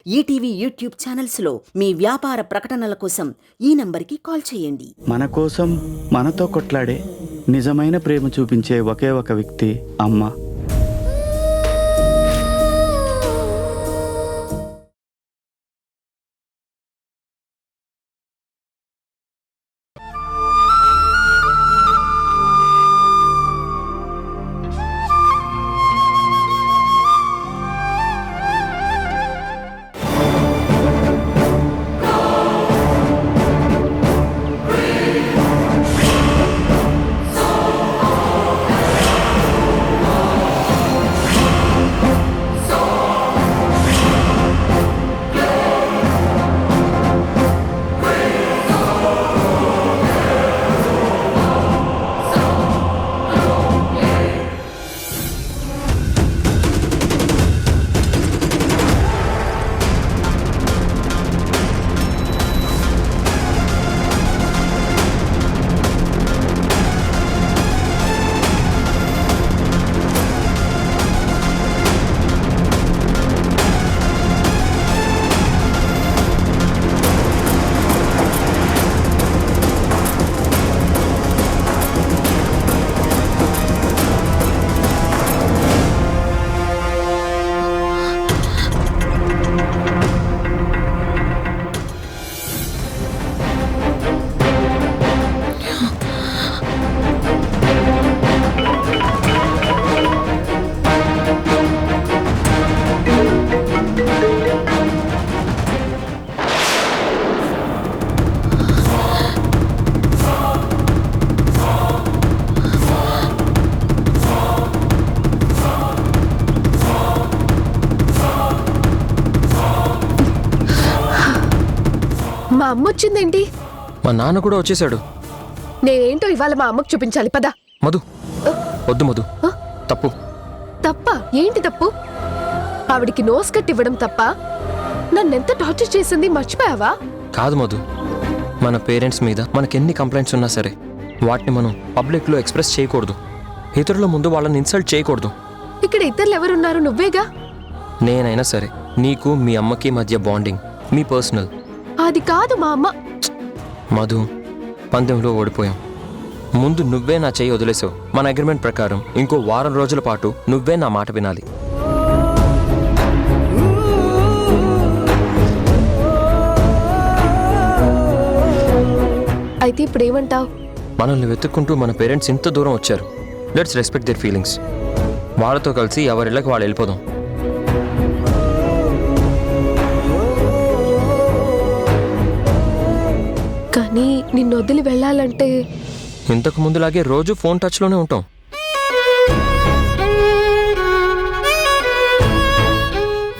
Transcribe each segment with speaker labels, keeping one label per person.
Speaker 1: ETV YouTube ఛానల్స్లో మీ వ్యాపార ప్రకటనల కోసం ఈ నంబర్కి కాల్ చేయండి.
Speaker 2: మన కోసం మనతో కొట్లాడే నిజమైన ప్రేమ చూపించే ఒకే ఒక వ్యక్తి అమ్మ.
Speaker 3: మా అమ్మ వచ్చిందేంటి?
Speaker 4: మా నాన్న కూడా వచ్చేసాడు.
Speaker 3: నేనేంటో ఇవాళ మా అమ్మకు చూపించాలి. పద.
Speaker 4: మధు, వద్దు మధు, తప్పు.
Speaker 3: తప్ప? ఏంటి తప్పు? ఆవిడికి నోస్ కట్ ఇవ్వడం తప్ప? నన్నెంత టార్చర్ చేసింది మర్చిపోయావా?
Speaker 4: కాదు మధు, మన పేరెంట్స్ మీద మనకెన్ని కంప్లైంట్స్ ఉన్నా సరే వాటిని మనం పబ్లిక్లో ఎక్స్ప్రెస్ చేయకూడదు. ఇతరుల ముందు వాళ్ళని ఇన్సల్ట్ చేయకూడదు.
Speaker 3: ఇక్కడ ఇతరులు ఎవరున్నారు? నువ్వేగా.
Speaker 4: నేనైనా సరే నీకు మీ అమ్మకి మధ్య బాండింగ్ మీ పర్సనల్.
Speaker 3: అది కాదు మా అమ్మ.
Speaker 4: మధు, పందెంలో ఓడిపోయాం. ముందు నువ్వే నా చెయ్యి వదిలేసావు. మన అగ్రిమెంట్ ప్రకారం ఇంకో వారం రోజుల పాటు నువ్వే నా మాట వినాలి.
Speaker 3: అయితే ఇప్పుడు ఏమంటావు?
Speaker 4: మనల్ని వెతుక్కుంటూ మన పేరెంట్స్ ఇంత దూరం వచ్చారు. Let's respect their feelings. వాళ్ళతో కలిసి ఎవరిళ్ళకి వాళ్ళు వెళ్ళిపోదాం.
Speaker 3: కానీ నిన్ను వదిలి వెళ్ళాలంటే
Speaker 4: ఇంతకు ముందులాగే రోజు ఫోన్ టచ్లోనే ఉంటాం.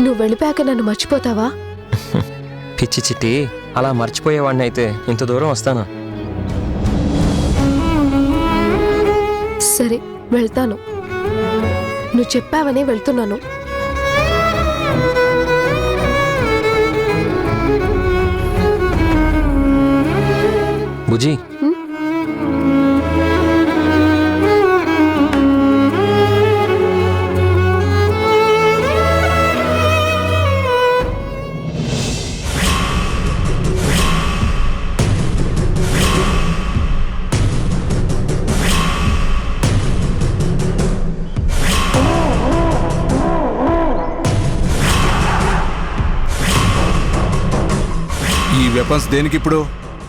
Speaker 3: నువ్వు వెళ్ళిపోయాక నన్ను మర్చిపోతావా?
Speaker 4: పిచ్చి చిట్టి, అలా మర్చిపోయేవాడిని అయితే ఇంత దూరం వస్తానా?
Speaker 3: సరే, వెళ్తాను. నువ్వు చెప్పావనే వెళ్తున్నాను.
Speaker 4: బుజ్జి,
Speaker 5: ఈ వెపన్స్ దేనికి ఇప్పుడు?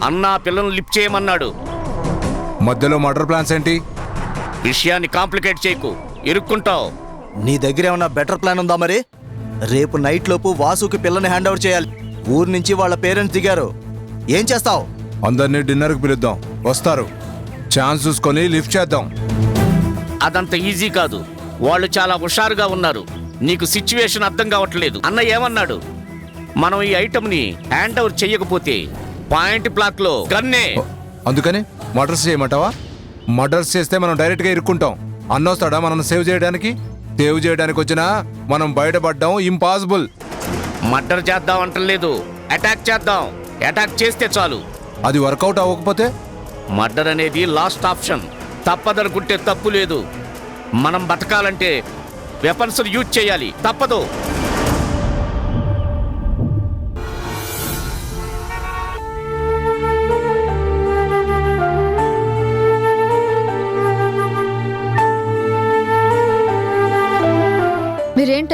Speaker 6: అన్నా పిల్లలను లిఫ్ట్ చేయమన్నాడు.
Speaker 5: మధ్యలో మర్డర్ ప్లాన్స్ ఏంటి?
Speaker 6: విషయాన్ని కాంప్లికేట్ చేయకు, ఇరుక్కుంటావు.
Speaker 7: నీ దగ్గర ఏమన్నా బెటర్ ప్లాన్ ఉందా? మరి రేపు నైట్ లోపు వాసుకి పిల్లని హ్యాండ్ ఓవర్ చేయాలి. ఊరు నుంచి వాళ్ళ పేరెంట్స్ దిగారు. ఏం చేస్తావు?
Speaker 5: అందరినీ డిన్నర్కి పిలుద్దాం, వస్తారు. ఛాన్స్ చూసుకొని లిఫ్ట్ చేద్దాం.
Speaker 6: అదంత ఈజీ కాదు. వాళ్ళు చాలా హుషారుగా ఉన్నారు. నీకు సిచ్యువేషన్ అర్థం కావట్లేదు. అన్న ఏమన్నాడు? మనం ఈ ఐటమ్ని హ్యాండ్ ఓవర్ చెయ్యకపోతే పాయింట్ బ్లాక్ లో గన్నే.
Speaker 5: అందుకని మర్డర్స్ చేయమంటావా? మర్డర్స్ చేస్తే మనం డైరెక్ట్గా ఇరుక్కుంటాం. అన్నొస్తాడా మనం సేవ్ చేయడానికి? సేవ్ చేయడానికి వచ్చినా మనం బయటపడ్డాం ఇంపాసిబుల్.
Speaker 6: మర్డర్ చేద్దాం అంటలేదు, అటాక్ చేద్దాం. అటాక్ చేస్తే చాలు.
Speaker 5: అది వర్కౌట్ అవ్వకపోతే?
Speaker 6: మర్డర్ అనేది లాస్ట్ ఆప్షన్. తప్పదనుకుంటే తప్పు లేదు. మనం బతకాలంటే వెపన్స్ యూజ్ చేయాలి, తప్పదు.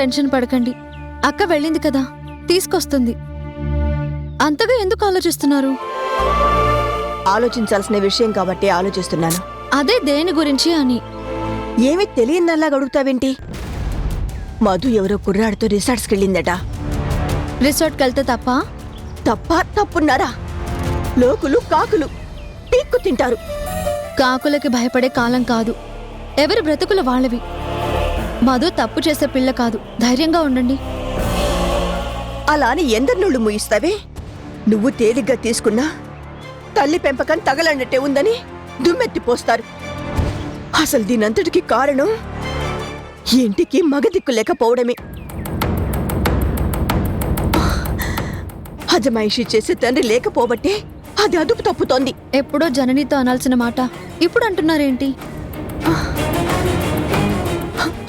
Speaker 8: టెన్షన్ పడకండి. అక్క వెళ్ళింది కదా, తీసుకొస్తుంది. అంతగా ఎందుకు ఆలోచిస్తున్నారు?
Speaker 9: ఆలోచించాల్సిన విషయం కాబట్టి ఆలోచిస్తున్నాను.
Speaker 8: అదే దేని గురించి అని.
Speaker 9: ఏమీ తెలియనల్లా అడుగుతావేంటి? మధు ఎవరో కుర్రాడితో రిసార్ట్స్కి వెళ్ళిందట.
Speaker 8: రిసార్ట్కి వెళ్తే తప్ప?
Speaker 9: తప్పున్నారా? లోకులు కాకులు పీక్కు తింటారు.
Speaker 8: కాకులకి భయపడే కాలం కాదు, ఎవరి బ్రతుకుల వాళ్ళవి. మధు తప్పు చేసే పిల్ల కాదు, ధైర్యంగా ఉండండి.
Speaker 9: అలా అని ఎందరినోళ్ళు ముయిస్తావే? నువ్వు తేలిగ్గా తీసుకున్నా తల్లి పెంపకం తగలన్నట్టే ఉందని దుమ్మెత్తిపోస్తారు. అసలు దీనంతటికి కారణం ఇంటికి మగదిక్కు లేకపోవడమే. అజమాయిషీ చేసే తండ్రి లేకపోబట్టే అది అదుపు తప్పుతోంది.
Speaker 8: ఎప్పుడో జననితో అనాల్సిన మాట ఇప్పుడు అంటున్నారేంటి?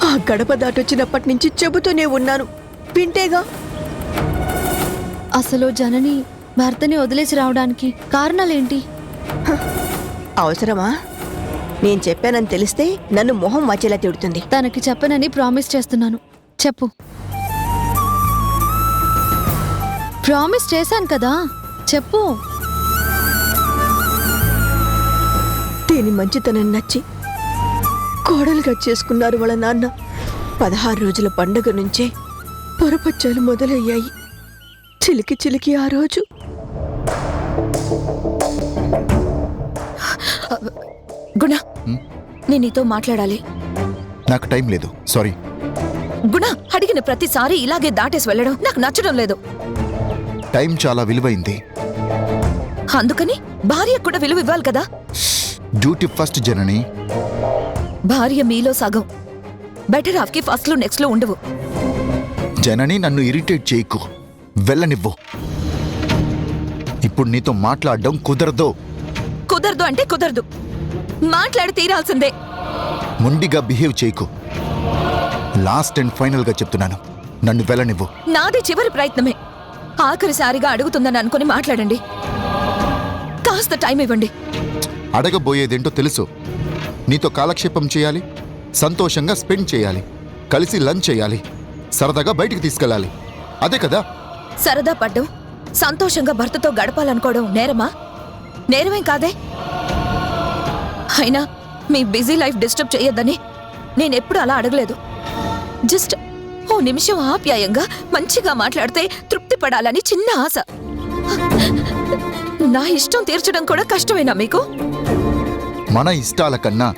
Speaker 9: ఆ గడప దాటొచ్చినప్పటి నుంచి చెబుతూనే ఉన్నాను, వింటేగా.
Speaker 8: అసలు జనని భర్తని వదిలేసి రావడానికి కారణాలేంటి?
Speaker 9: అవసరమా? నేను చెప్పానని తెలిస్తే నన్ను మొహం మచ్చేలా తిడుతుంది.
Speaker 8: తనకి చెప్పనని ప్రామిస్ చేస్తున్నాను. చెప్పు. ప్రామిస్ చేశాను కదా, చెప్పు.
Speaker 9: దీని మంచితనం నచ్చి కోడలుగా చేసుకున్నారు వాళ్ళ నాన్న. 16 రోజుల పండుగ నుంచే పొరపచ్చాలు మొదలయ్యాయి. చిలికి చిలికి ఆ రోజు.
Speaker 1: గుణ, నేను నీతో మాట్లాడాలి.
Speaker 10: నాకు టైం లేదు, సారీ.
Speaker 1: గుణ, అడిగిన ప్రతిసారి ఇలాగే దాటేసి వెళ్ళడం నాకు నచ్చడం లేదు.
Speaker 10: టైం చాలా విలువైంది.
Speaker 1: అందుకని భార్యకు కూడా విలువ ఇవ్వాలి కదా.
Speaker 10: డ్యూటీ ఫస్ట్ జనని.
Speaker 1: భార్య మీలో సగం. బెటర్ హాఫ్ కి ఫస్ట్ లో నెక్స్ట్ లో ఉండవు.
Speaker 10: జనని, నన్ను ఇరిటేట్ చేయకు, వెళ్ళనివ్వు. ఇప్పుడు నీతో మాట్లాడడం కుదరదు.
Speaker 1: కుదరదు అంటే కుదరదు, మాట్లాడి తీరాల్సిందే.
Speaker 10: మొండిగా బిహేవ్ చేయకు. లాస్ట్ అండ్ ఫైనల్ గా చెప్తున్నాను, నన్ను వెళ్ళనివ్వు.
Speaker 1: నాది చివరి ప్రయత్నమే. ఆఖరిసారిగా అడుగుతుందని అనుకుని మాట్లాడండి. కాస్త టైం ఇవ్వండి.
Speaker 10: అడగబోయేదేంటో తెలుసు. నీతో కాలక్షేపం చేయాలి, సంతోషంగా స్పెండ్ చేయాలి, కలిసి లంచ్ చేయాలి, సరదాగా బయటికి తీసుకెళ్ళాలి, అదే కదా.
Speaker 1: సరదా పడ్డం, సంతోషంగా భర్తతో గడపాలనుకోవడం నేరమా? నేరమేం కాదే. అయినా మీ బిజీ లైఫ్ డిస్టర్బ్ చేయొద్దని నేనెప్పుడు అలా అడగలేదు. జస్ట్ ఓ నిమిషం ఆప్యాయంగా మంచిగా మాట్లాడితే తృప్తి పడాలని చిన్న ఆశ. నా ఇష్టం తీర్చడం కూడా కష్టమేనా మీకు?
Speaker 10: మన ఇష్టాల కన్నా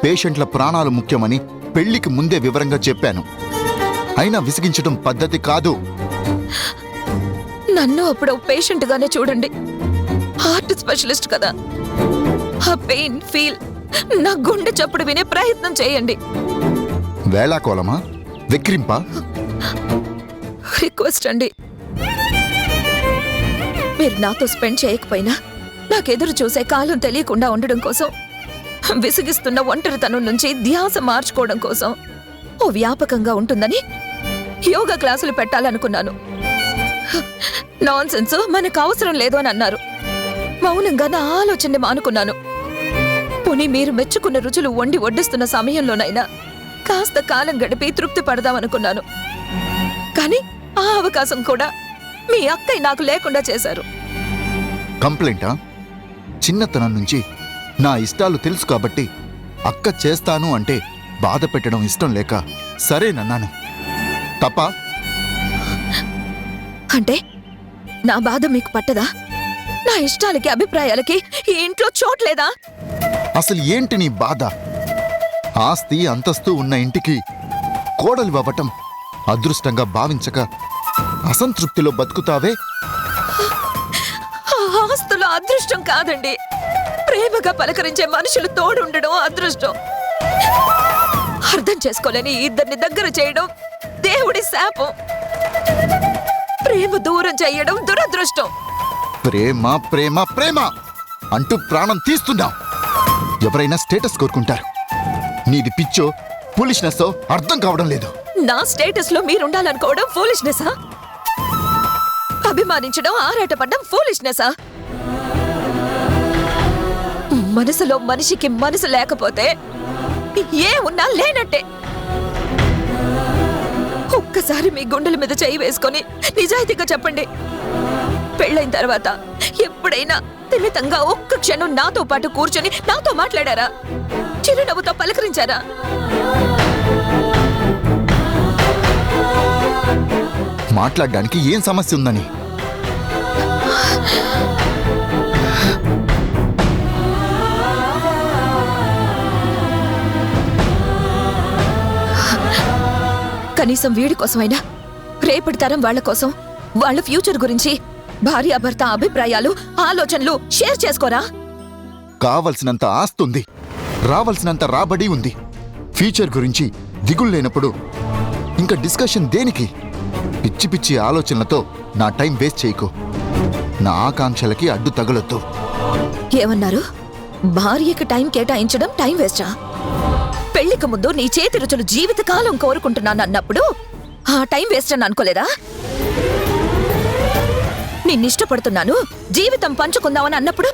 Speaker 10: పేషెంట్ల ప్రాణాలు ముఖ్యమని పెళ్లికి ముందే వివరంగా చెప్పాను. అయినా విసిగించడం పద్ధతి కాదు.
Speaker 1: నన్ను అప్పుడు పేషెంట్ గానే చూడండి. హార్ట్ స్పెషలిస్ట్ కదా. ఆ పెయిన్ ఫీల్, నా గుండె చప్పుడు వినే ప్రయత్నం చేయండి.
Speaker 10: వేళాకోళమా? వెక్కిరింపా?
Speaker 1: రిక్వెస్ట్ అండి. మీరు నాతో స్పెండ్ చేయకపోయినా నాకెదురు చూసే కాలం తెలియకుండా ఉండడం కోసం, విసిగిస్తున్న ఒంటరితనం నుంచి ధ్యాస మార్చుకోవడం కోసం ఓ వ్యాపకంగా ఉంటుందని యోగా క్లాసులు పెట్టాలనుకున్నాను. నాన్ సెన్స్ మనకు అవసరం లేదు అని అన్నారు. మౌనంగా నా ఆలోచనని మానుకున్నాను. పోనీ మీరు మెచ్చుకున్న రుచులు వండి వడ్డిస్తున్న సమయంలోనైనా కాస్త కాలం గడిపి తృప్తి పడదామనుకున్నాను. కానీ ఆ అవకాశం కూడా మీ అక్కయ్య నాకు లేకుండా చేశారు.
Speaker 10: కంప్లైంటా? చిన్నతనం నుంచి నా ఇష్టాలు తెలుసు కాబట్టి అక్క చేస్తాను అంటే బాధ పెట్టడం ఇష్టం లేక సరేనన్నాను. తప్ప?
Speaker 1: అంటే నా బాధ మీకు పట్టదా? నా ఇష్టాలకి అభిప్రాయాలకి ఈ ఇంట్లో చోట్లేదా?
Speaker 10: అసలు ఏంటి నీ బాధ? ఆస్తి అంతస్తు ఉన్న ఇంటికి కోడలు అవ్వటం అదృష్టంగా భావించక అసంతృప్తిలో బతుకుతావే.
Speaker 1: ఆ ఆస్తులు అదృష్టం కాదండి. ప్రేమగా పలకరించే మనుషులు తోడుండడం అదృష్టం. అర్థం చేసుకోలేని ఇద్దరిని దగ్గర చేయడం దేవుడి శాపం. ప్రేమ దూరం చేయడం దురదృష్టం.
Speaker 10: ప్రేమ ప్రేమ ప్రేమ అంటూ ప్రాణం తీస్తున్నావు. ఎవరైనా స్టేటస్ కోరుకుంటారు. నీది పిచ్చో ఫూలిష్నెస్సో అర్థం కావడం లేదు.
Speaker 1: నా స్టేటస్ లో మీరుండాలనుకోవడం ఫూలిష్నెసా? అభిమానించడం, ఆరాటపడ్డం ఫూలిష్నెసా? మనసులో మనిషికి మనసు లేకపోతే ఏ ఉన్నా లేనట్టే. ఒక్కసారి మీ గుండెల మీద చేయి వేసుకొని నిజాయితీగా చెప్పండి, పెళ్ళైన తర్వాత ఎప్పుడైనా తిమితంగా ఒక్క క్షణం నాతో పాటు కూర్చొని నాతో మాట్లాడారా? చిరునవ్వుతో పలకరించారా?
Speaker 10: మాట్లాడడానికి ఏం సమస్య ఉందని?
Speaker 1: కనీసం వీడి కోసమైనా రేపటి తరం వాళ్ళ కోసం, వాళ్ళ ఫ్యూచర్ గురించి భార్యాభర్త అభిప్రాయాలు, ఆలోచనలు షేర్ చేసుకోరా?
Speaker 10: కావలసినంత ఆస్తుంది, రావాల్సినంత రాబడి ఉంది. ఫ్యూచర్ గురించి దిగులు లేనప్పుడు ఇంకా డిస్కషన్ దేనికి? పిచ్చి పిచ్చి ఆలోచనలతో నా టైం వేస్ట్ చేయకు. నా ఆకాంక్షలకి అడ్డు తగలొద్దు.
Speaker 1: ఏమన్నారు? భార్యకి టైం కేటాయించడం టైం వేస్టా? పెళ్లికి ముందు నీ చేతి రుచులు జీవితకాలం కోరుకుంటున్నాను అన్నప్పుడు ఆ టైం వేస్ట్ అని అనుకోలేదా? నిన్నిష్టపడుతున్నాను, జీవితం పంచుకుందామని అన్నప్పుడు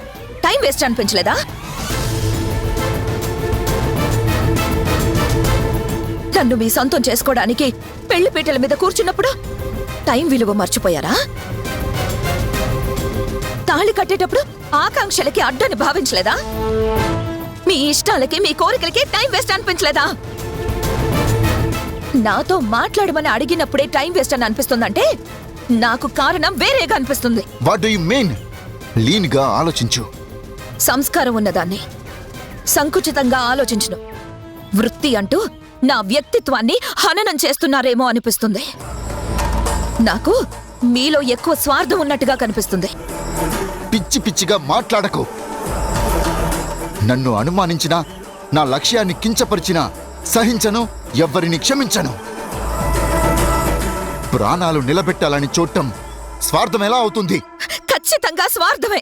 Speaker 1: టైం వేస్ట్ అనిపించలేదా? నన్ను మీ సొంతం చేసుకోవడానికి పెళ్లిపీటల మీద కూర్చున్నప్పుడు టైం విలువ మర్చిపోయారా? తాళి కట్టేటప్పుడు ఆకాంక్షలకి అడ్డని భావించలేదా? మీ ఇష్టాలకి, మీ కోరికలకి టైం వేస్ట్ అనిపించలేదా? నాతో మాట్లాడమని అడిగినప్పుడే టైం వేస్ట్ అని అనిపిస్తుందంటే నాకు కారణం వేరేగా అనిపిస్తుంది.
Speaker 10: What do you mean? Lean గా ఆలోచించు.
Speaker 1: సంస్కారం ఉన్నదాన్ని సంకుచితంగా ఆలోచించును. వృత్తి అంటూ నా వ్యక్తిత్వాన్ని హననం చేస్తున్నారేమో అనిపిస్తుంది. నాకు మీలో ఎక్కువ స్వార్థం ఉన్నట్టుగా కనిపిస్తుంది.
Speaker 10: పిచ్చి పిచ్చిగా మాట్లాడకు. నన్ను అనుమానించినా, నా లక్ష్యాన్ని కించపరిచినా సహించను, ఎవ్వరిని క్షమించను. ప్రాణాలు నిలబెట్టాలని చూడటం స్వార్థం ఎలా అవుతుంది?
Speaker 1: ఖచ్చితంగా స్వార్థమే.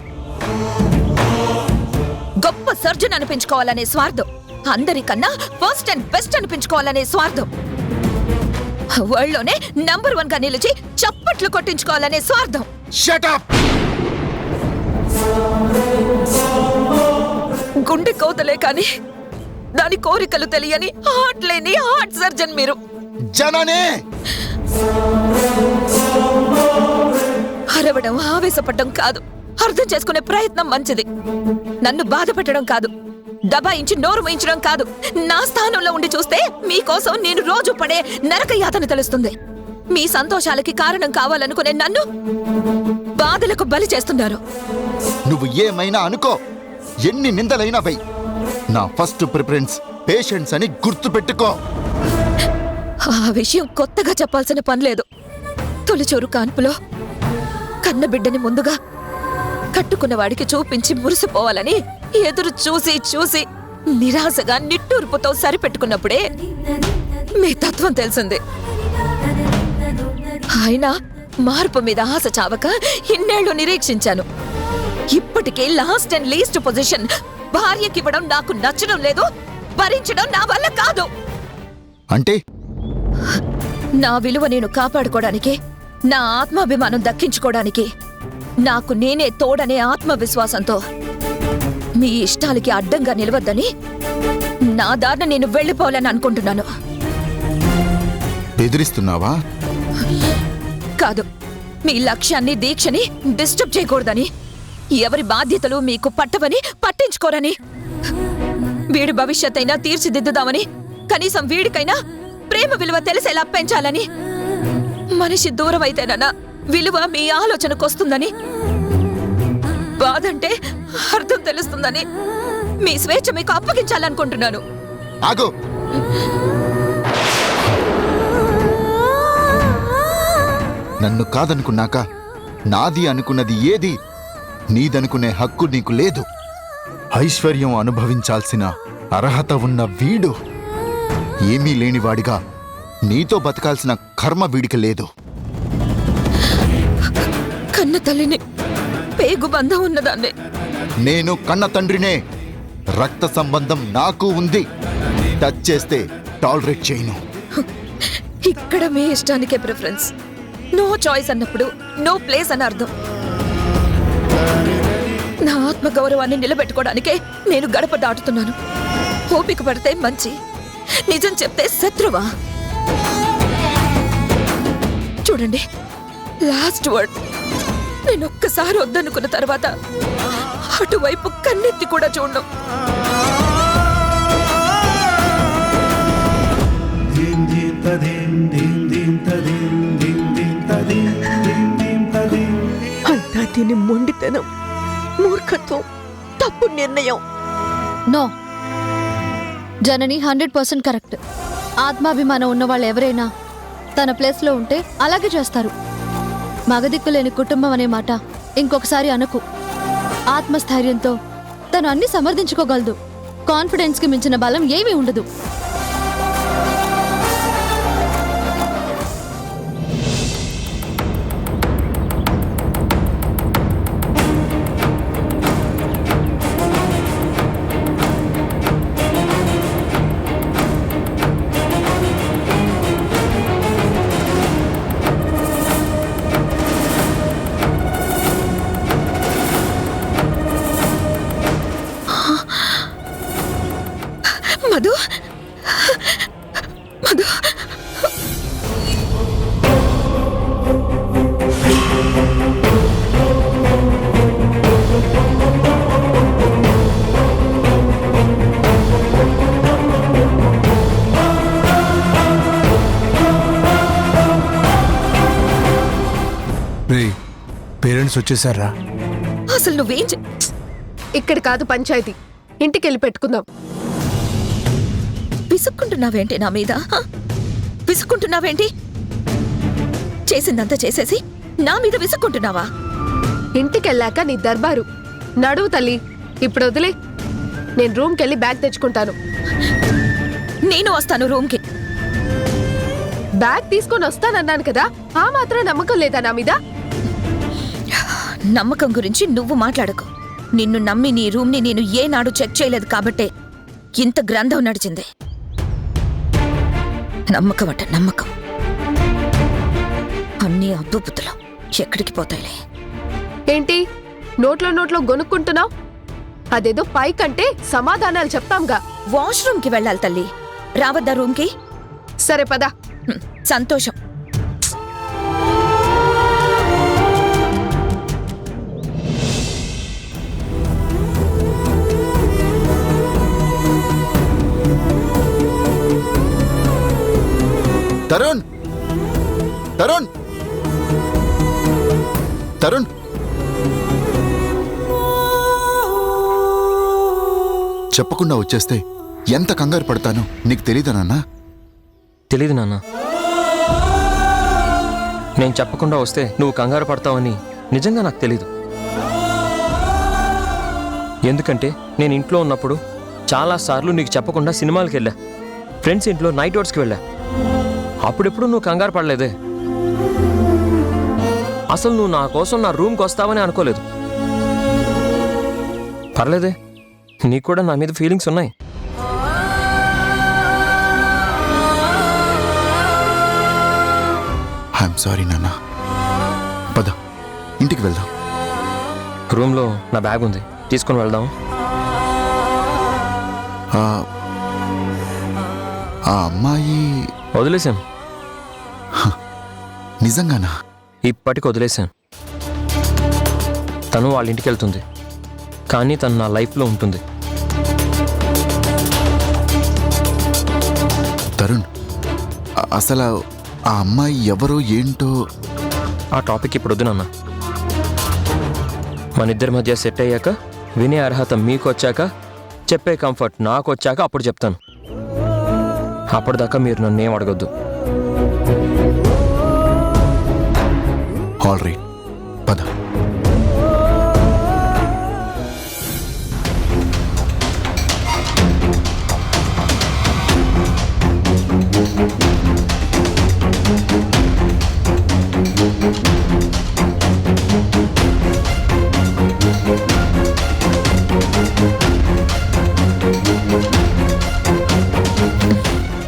Speaker 1: గొప్ప సర్జన్ అనిపించుకోవాలనే స్వార్థం, అందరికన్నా ఫస్ట్ అండ్ బెస్ట్ అనిపించుకోవాలనే స్వార్థం, వరల్డ్లోనే నంబర్ 1 గా నిలిచి చప్పట్లు కొట్టించుకోవాలనే స్వార్థం.
Speaker 10: Shut up!
Speaker 1: గుండె కోతలే కాని దాని కోరికలు తెలియని హార్ట్ లేని హార్ట్ సర్జన్ మీరు.
Speaker 10: జననే
Speaker 1: అరవడం, ఆవేశపడడం కాదు, అర్థం చేసుకునే ప్రయత్నం మంచిది. నన్ను బాధ పెట్టడం కాదు, దబాయించి నోరు వేయించడం కాదు. నా స్థానంలో ఉండి చూస్తే మీకోసం నేను రోజు పడే నరక యాతన తెలుస్తుంది. మీ సంతోషాలకి కారణం కావాలనుకునే నన్ను బాధలకు బలి చేస్తున్నారు.
Speaker 10: నువ్వు ఏమైనా అనుకో, ఎన్ని నిందలైనా వై, నా ఫస్ట్ ప్రిఫరెన్స్ పేషెంట్స్ అని గుర్తు పెట్టుకో.
Speaker 1: ఆ విషయం కొత్తగా చెప్పాల్సిన పనిలేదు. తొలిచూరు కాన్పులో కన్నబిడ్డని ముందుగా కట్టుకున్నవాడికి చూపించి మురిసిపోవాలని ఎదురు చూసి చూసి నిరాశగా నిట్టూర్పుతో సరిపెట్టుకున్నప్పుడే మీ తత్వం తెలిసింది. అయినా మార్పు మీద ఆశ చావక ఇన్నేళ్లు నిరీక్షించాను. ఇప్పటికే లాస్ట్ అండ్ లీస్ట్ పొజిషన్ భార్యకివ్వడం నాకు నచ్చడం లేదు, భరించడం నా వల్ల కాదు.
Speaker 10: అంటే
Speaker 1: నా విలువ నేను కాపాడుకోవడానికి, నా ఆత్మాభిమానం దక్కించుకోవడానికి నాకు నేనే తోడనే ఆత్మవిశ్వాసంతో మీ ఇష్టాలకి అడ్డంగా నిలవద్దని నా దారిన నేను వెళ్ళిపోవాలని అనుకుంటున్నాను.
Speaker 10: బెదిరిస్తున్నావా?
Speaker 1: కాదు, మీ లక్ష్యాన్ని, దీక్షని డిస్టర్బ్ చేయకూడదని, ఎవరి బాధ్యతలు మీకు పట్టవని పట్టించుకోరని, వీడి భవిష్యత్ అయినా తీర్చిదిద్దుదామని, కనీసం వీడికైనా ప్రేమ విలువ తెలిసేలా పెంచాలని, మనిషి దూరం అయితేనన్నా విలువ మీ ఆలోచనకొస్తుందని, బాధంటే అర్థం తెలుస్తుందని మీ స్వేచ్ఛ మీకు అప్పగించాలనుకుంటున్నాను.
Speaker 10: ఆగు! నన్ను కాదనుకున్నాక నాది అనుకున్నది ఏది నీదనుకునే హక్కు నీకు లేదు. ఐశ్వర్యం అనుభవించాల్సిన అర్హత ఉన్న వీడు ఏమీ లేనివాడిగా నీతో బతకాల్సిన కర్మ వీడికి లేదు.
Speaker 1: కన్న తల్లిని, పేగు బంధం ఉన్నదాన్ని.
Speaker 10: నేను కన్న తండ్రినే. రక్త సంబంధం నాకు ఉంది. టచ్ చేస్తే టాలరేట్ చేయను.
Speaker 1: ఇక్కడ మీ ఇష్టానికే ప్రిఫరెన్స్, నో చాయిస్ అన్నప్పుడు నో ప్లేస్ అని అర్థం. నా ఆత్మగౌరవాన్ని నిలబెట్టుకోవడానికే నేను గడప దాటుతున్నాను. ఓపిక పడితే మంచి, నిజం చెప్తే శత్రువా? చూడండి, లాస్ట్ వర్డ్. నేను ఒక్కసారి వద్దనుకున్న తర్వాత అటువైపు కన్నెత్తి కూడా చూడను.
Speaker 9: అంతా దీని మొండితనం, మూర్ఖత్వం, తప్పు నిర్ణయం.
Speaker 8: నో, జనని 100% కరెక్ట్. ఆత్మాభిమానం ఉన్న వాళ్ళు ఎవరైనా తన ప్లేస్లో ఉంటే అలాగే చేస్తారు. మగదిక్కు లేని కుటుంబం అనే మాట ఇంకొకసారి అనకు. ఆత్మస్థైర్యంతో తను అన్ని సమర్థించుకోగలదు. కాన్ఫిడెన్స్కి మించిన బలం ఏమీ ఉండదు.
Speaker 1: మధు, మధు,
Speaker 5: పేరెంట్స్ వచ్చేసారా?
Speaker 1: అసలు నువ్వేం
Speaker 3: ఇక్కడ కాదు పంచాయతీ, ఇంటికి వెళ్ళి పెట్టుకుందాం.
Speaker 1: విసుక్కుంటున్నావేంటి నా మీద? విసుక్కుంటున్నావేంటి? చేసిందంతా చేసేసి నా మీద విసుక్కుంటున్నావా?
Speaker 3: ఇంటికెళ్ళాక నీ దర్బారు. నడువు తల్లి, ఇప్పుడు వదిలే. నేను రూమ్కి వెళ్ళి బ్యాగ్ తెచ్చుకుంటాను.
Speaker 1: నేను వస్తాను రూమ్కి.
Speaker 3: బ్యాగ్ తీసుకొని వస్తానన్నాను కదా, ఆ మాత్రం నమ్మకం లేదా నా మీద?
Speaker 1: నమ్మకం గురించి నువ్వు మాట్లాడకు. నిన్ను నమ్మి నీ రూమ్ని నేను ఏనాడు చెక్ చేయలేదు కాబట్టే ఇంత గ్రంథం నడిచింది. నమ్మకం అట నమ్మకం. అన్నీ అబ్బుబుద్ధులు ఎక్కడికి పోతాయిలే.
Speaker 3: ఏంటి నోట్లో గొనుక్కుంటున్నావు? అదేదో పైకంటే సమాధానాలు చెప్తాంగా.
Speaker 1: వాష్రూమ్కి వెళ్ళాలి తల్లి. రావద్దా రూమ్కి?
Speaker 3: సరే పద.
Speaker 1: సంతోషం.
Speaker 10: తరుణ్, తరుణ్, తరుణ్, చెప్పకుండా వచ్చేస్తే ఎంత కంగారు పడతానో నీకు తెలీదా నాన్న?
Speaker 4: తెలీదు నాన్న. నేను చెప్పకుండా వస్తే నువ్వు కంగారు పడతావని నిజంగా నాకు తెలీదు. ఎందుకంటే నేను ఇంట్లో ఉన్నప్పుడు చాలాసార్లు నీకు చెప్పకుండా సినిమాలకు వెళ్ళా, ఫ్రెండ్స్ ఇంట్లో నైట్ అవుట్స్కి వెళ్ళా. అప్పుడెప్పుడు నువ్వు కంగారు పడలేదే. అసలు నువ్వు నా కోసం నా రూమ్కి వస్తావని అనుకోలేదు. పర్లేదే, నీకు కూడా నా మీద ఫీలింగ్స్ ఉన్నాయి.
Speaker 10: ఐఎమ్ సారీ నాన్న. పద, ఇంటికి వెళ్దాం.
Speaker 4: రూమ్లో నా బ్యాగ్ ఉంది, తీసుకొని వెళ్దాం.
Speaker 10: ఆ అమ్మాయి
Speaker 4: వదిలేశాను.
Speaker 10: నిజంగానా?
Speaker 4: ఇప్పటికి వదిలేశాను. తను వాళ్ళ ఇంటికి వెళ్తుంది, కానీ తను నా లైఫ్లో ఉంటుంది.
Speaker 10: తరుణ్, అసలు ఆ అమ్మాయి ఎవరో ఏంటో?
Speaker 4: ఆ టాపిక్ ఇప్పుడు వద్దు నాన్న. మన ఇద్దరి మధ్య సెట్ అయ్యాక, వినే అర్హత మీకు వచ్చాక, చెప్పే కంఫర్ట్ నాకు వచ్చాక అప్పుడు చెప్తాను. అప్పటిదాకా మీరు నన్ను ఏం అడగొద్దు.
Speaker 10: ఆల్ రైట్, పద.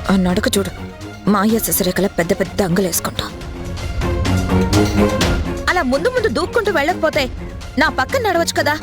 Speaker 1: ఆ నడక చూడు, మాయ శశరేఖల పెద్ద పెద్ద అంగులేసుకుంటా. అలా ముందు ముందు దూక్కుంటూ వెళ్ళకపోతే నా పక్కన నడవచ్చు కదా.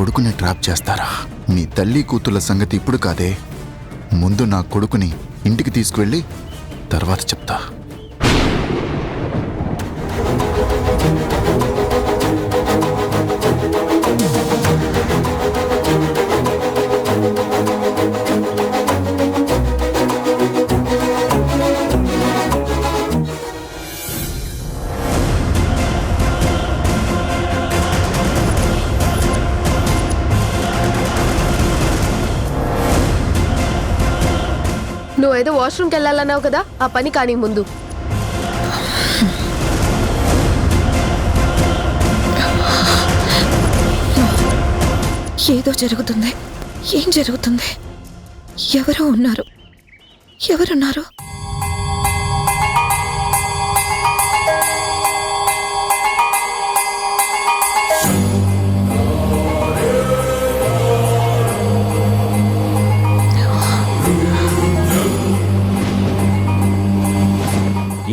Speaker 10: కొడుకుని ట్రాప్ చేస్తారా? మీ తల్లి కూతుళ్ళ సంగతి ఇప్పుడు కాదే, ముందు నా కొడుకుని ఇంటికి తీసుకువెళ్ళి తర్వాత చెప్తా.
Speaker 3: నువ్వేదో వాష్రూమ్కి వెళ్ళాలన్నావు కదా, ఆ పని కానీ ముందు.
Speaker 1: ఏదో జరుగుతుంది. ఏం జరుగుతుంది? ఎవరో ఉన్నారు. ఎవరున్నారు?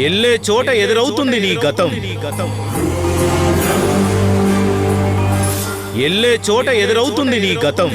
Speaker 6: ఎల్లే చోట ఎదురవుతుంది నీ గతం. ఎల్లే చోట ఎదురవుతుంది నీ గతం.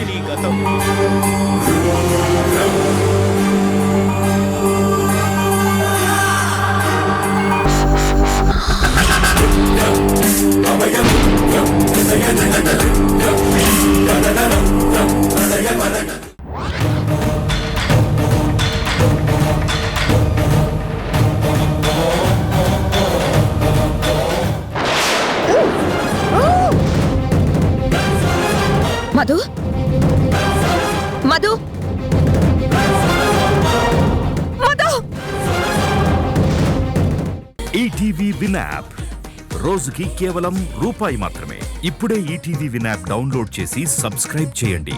Speaker 1: Madhu, Madhu, Madhu.
Speaker 11: ETV win app రోజుకి కేవలం రూపాయి మాత్రమే. ఇప్పుడే ఈటీవీ విన్ యాప్ డౌన్లోడ్ చేసి సబ్స్క్రైబ్ చేయండి.